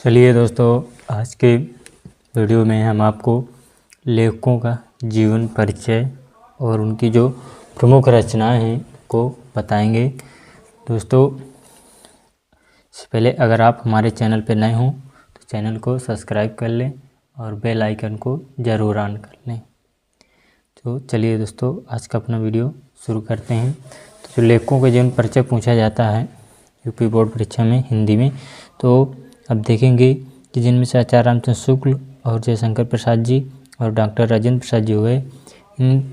चलिए दोस्तों, आज के वीडियो में हम आपको लेखकों का जीवन परिचय और उनकी जो प्रमुख रचनाएं हैं को बताएंगे। दोस्तों, इससे पहले अगर आप हमारे चैनल पर नए हों तो चैनल को सब्सक्राइब कर लें और बेल आइकन को ज़रूर ऑन कर लें। तो चलिए दोस्तों, आज का अपना वीडियो शुरू करते हैं। तो जो लेखकों का जीवन परिचय पूछा जाता है यूपी बोर्ड परीक्षा में हिंदी में, तो अब देखेंगे कि जिनमें से आचार्य रामचंद्र शुक्ल और जयशंकर प्रसाद जी और डॉक्टर राजेंद्र प्रसाद जी हुए। इन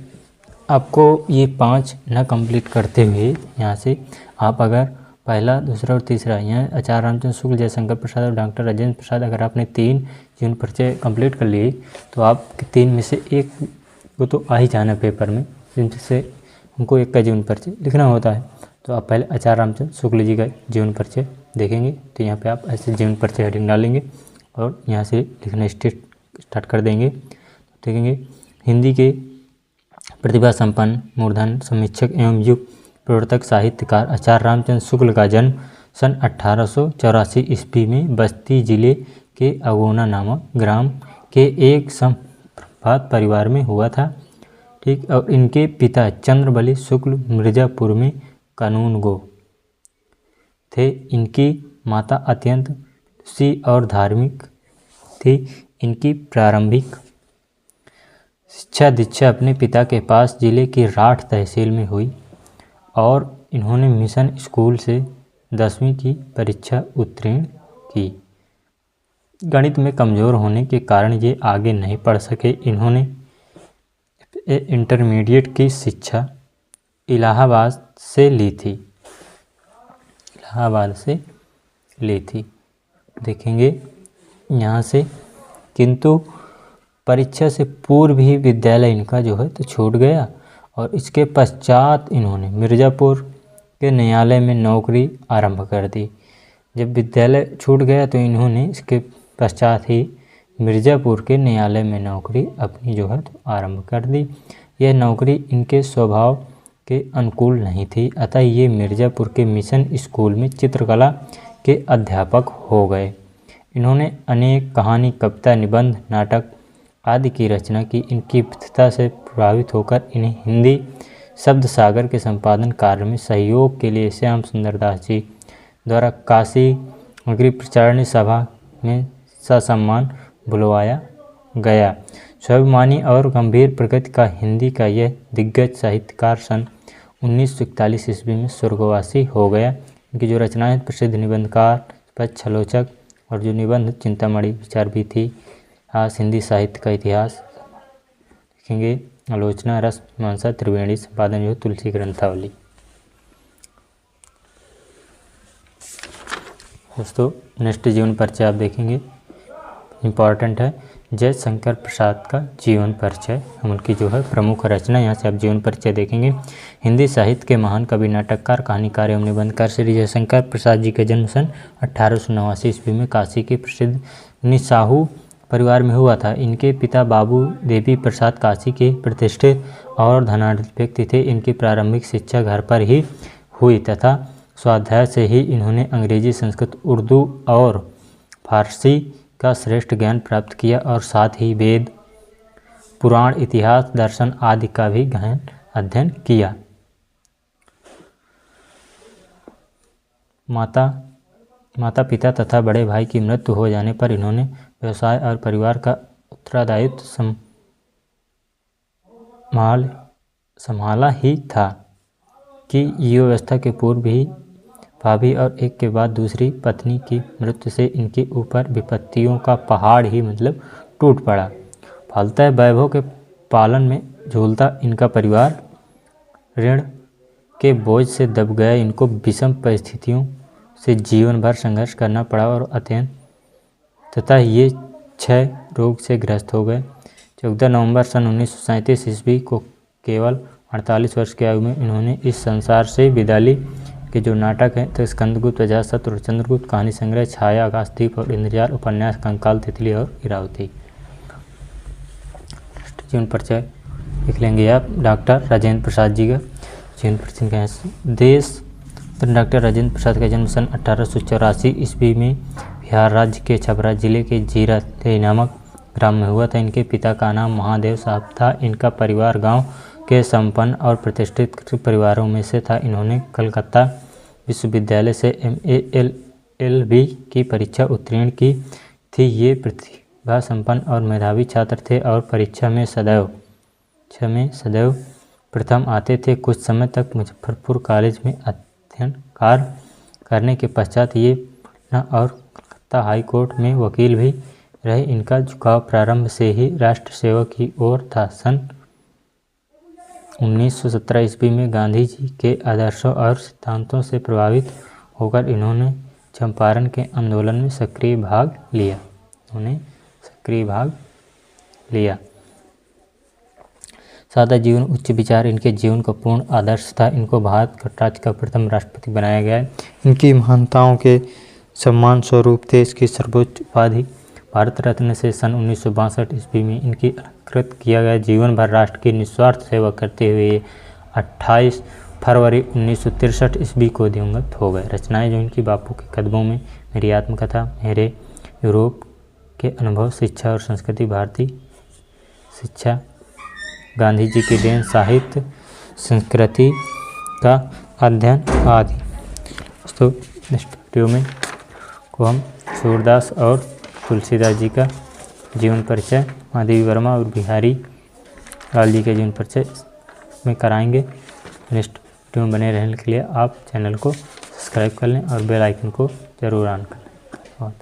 आपको ये 5 न कंप्लीट करते हुए यहाँ से आप अगर पहला, दूसरा और तीसरा, यहाँ आचार्य रामचंद्र शुक्ल, जयशंकर प्रसाद और डॉक्टर राजेंद्र प्रसाद, अगर आपने 3 जीवन परिचय कंप्लीट कर लिए तो आप 3 में से एक को तो आ ही जाना पेपर में, जिनसे हमको एक का जीवन परिचय लिखना होता है। तो आप पहले आचार्य रामचंद्र शुक्ल जी का जीवन परिचय देखेंगे। तो यहाँ पे आप ऐसे जीवन परिचय हेडिंग डालेंगे और यहाँ से लिखना स्टार्ट कर देंगे। देखेंगे हिंदी के प्रतिभा संपन्न, मूर्धन, समीक्षक एवं युग प्रवर्तक साहित्यकार आचार्य रामचंद्र शुक्ल का जन्म सन 1884 ईस्वी में बस्ती जिले के अगोना नामक ग्राम के एक संप्रभात परिवार में हुआ था। ठीक, और इनके पिता चंद्रबली शुक्ल मिर्जापुर में कानूनगो थे। इनकी माता अत्यंत सी और धार्मिक थी। इनकी प्रारंभिक शिक्षा दीक्षा अपने पिता के पास जिले की राठ तहसील में हुई और इन्होंने मिशन स्कूल से 10वीं की परीक्षा उत्तीर्ण की। गणित में कमज़ोर होने के कारण ये आगे नहीं पढ़ सके। इन्होंने इंटरमीडिएट की शिक्षा इलाहाबाद से ली थी। देखेंगे यहाँ से, किंतु परीक्षा से पूर्व ही विद्यालय इनका जो है तो छूट गया और इसके पश्चात इन्होंने मिर्ज़ापुर के न्यायालय में नौकरी आरंभ कर दी। जब विद्यालय छूट गया तो इन्होंने इसके पश्चात ही मिर्ज़ापुर के न्यायालय में नौकरी अपनी जो है तो आरंभ कर दी। यह नौकरी इनके स्वभाव के अनुकूल नहीं थी, अतः ये मिर्ज़ापुर के मिशन स्कूल में चित्रकला के अध्यापक हो गए। इन्होंने अनेक कहानी, कविता, निबंध, नाटक आदि की रचना की। इनकी विद्वता से प्रभावित होकर इन्हें हिंदी शब्द सागर के संपादन कार्य में सहयोग के लिए श्याम सुंदर दास जी द्वारा काशी नगरी प्रचारणी सभा में ससम्मान बुलवाया गया। स्वाभिमानी और गंभीर प्रकृति का हिंदी का यह दिग्गज साहित्यकार सन 1941 ईस्वी में स्वर्गवासी हो गया। इनकी जो रचनाएं प्रसिद्ध निबंधकार, पक्षालोचक और जो निबंध चिंतामणि विचार भी थी। आज हिंदी साहित्य का इतिहास देखेंगे, आलोचना, रस मीमांसा, त्रिवेणी संपादन जो तुलसी ग्रंथावली। दोस्तों, नेक्स्ट जीवन परिचय आप देखेंगे, इम्पॉर्टेंट है, जयशंकर प्रसाद का जीवन परिचय। हम उनकी जो है प्रमुख रचना, यहाँ से आप जीवन परिचय देखेंगे। हिंदी साहित्य के महान कवि, नाटककार, कहानीकार एवं निबंधकार श्री जयशंकर प्रसाद जी का जन्म सन 1889 ईस्वी में काशी के प्रसिद्ध निसाहू परिवार में हुआ था। इनके पिता बाबू देवी प्रसाद काशी के प्रतिष्ठित और धनाढ्य व्यक्ति थे। इनकी प्रारंभिक शिक्षा घर पर ही हुई तथा स्वाध्याय से ही इन्होंने अंग्रेजी, संस्कृत, उर्दू और फारसी का श्रेष्ठ ज्ञान प्राप्त किया और साथ ही वेद, पुराण, इतिहास, दर्शन आदि का भी गहन अध्ययन किया। माता पिता तथा बड़े भाई की मृत्यु हो जाने पर इन्होंने व्यवसाय और परिवार का उत्तरदायित्व संभाला ही था कि युवा अवस्था के पूर्व ही भाभी और एक के बाद दूसरी पत्नी की मृत्यु से इनके ऊपर विपत्तियों का पहाड़ ही टूट पड़ा। फलतः वैभव के पालन में झूलता इनका परिवार ऋण के बोझ से दब गया। इनको विषम परिस्थितियों से जीवन भर संघर्ष करना पड़ा और अत्यंत तथा ये क्षय रोग से ग्रस्त हो गए। 14 नवंबर सन 1937 ईस्वी को केवल 48 वर्ष की आयु में इन्होंने इस संसार से विदा ली। के जो नाटक हैं तो स्कंदगुप्त, अजातशत्रु और चंद्रगुप्त, कहानी संग्रह छाया, आकाशदीप और इंद्रजाल, उपन्यास कंकाल, तितली और इरावती। जीवन परिचय लिख लेंगे आप डॉक्टर राजेंद्र प्रसाद जी का जीवन परिचय क्या है। देश डॉक्टर राजेंद्र प्रसाद का जन्म सन 1884 ईस्वी में बिहार राज्य के छपरा जिले के जीरादेई नामक ग्राम में हुआ था। इनके पिता का नाम महादेव साहब था। इनका परिवार गांव के संपन्न और प्रतिष्ठित परिवारों में से था। इन्होंने कलकत्ता विश्वविद्यालय से MA LLB की परीक्षा उत्तीर्ण की थी। ये प्रतिभा संपन्न और मेधावी छात्र थे और परीक्षा में सदैव प्रथम आते थे। कुछ समय तक मुजफ्फरपुर कॉलेज में अध्ययन कार्य करने के पश्चात ये पटना और कलकत्ता हाई कोर्ट में वकील भी रहे। इनका झुकाव प्रारंभ से ही राष्ट्र सेवा की ओर था। सन 1917 ईस्वी में गांधी जी के आदर्शों और सिद्धांतों से प्रभावित होकर इन्होंने चंपारण के आंदोलन में सक्रिय भाग लिया। सादा जीवन उच्च विचार इनके जीवन का पूर्ण आदर्श था। इनको भारत गणराज्य का प्रथम राष्ट्रपति बनाया गया। इनकी महानताओं के सम्मान स्वरूप देश की सर्वोच्च उपाधि भारत रत्न से सन 1962 ईस्वी में इनकी अलंकृत किया गया। जीवन भर राष्ट्र की निस्वार्थ सेवा करते हुए 28 फरवरी 1963 ईस्वी को दिवंगत हो गए। रचनाएं जो इनकी बापू के कदमों में, मेरी आत्मकथा, मेरे यूरोप के अनुभव, शिक्षा और संस्कृति, भारतीय शिक्षा, गांधी जी की देन, साहित्य संस्कृति का अध्ययन आदि। दोस्तों नेक्स्ट वीडियो में को हम सूरदास और तुलसीदास जी का जीवन परिचय, महादेवी वर्मा और बिहारी लाल जी के जीवन परिचय में कराएंगे। नेक्स्ट वीडियो में बने रहने के लिए आप चैनल को सब्सक्राइब कर लें और बेल आइकन को जरूर ऑन कर लें। धन्यवाद।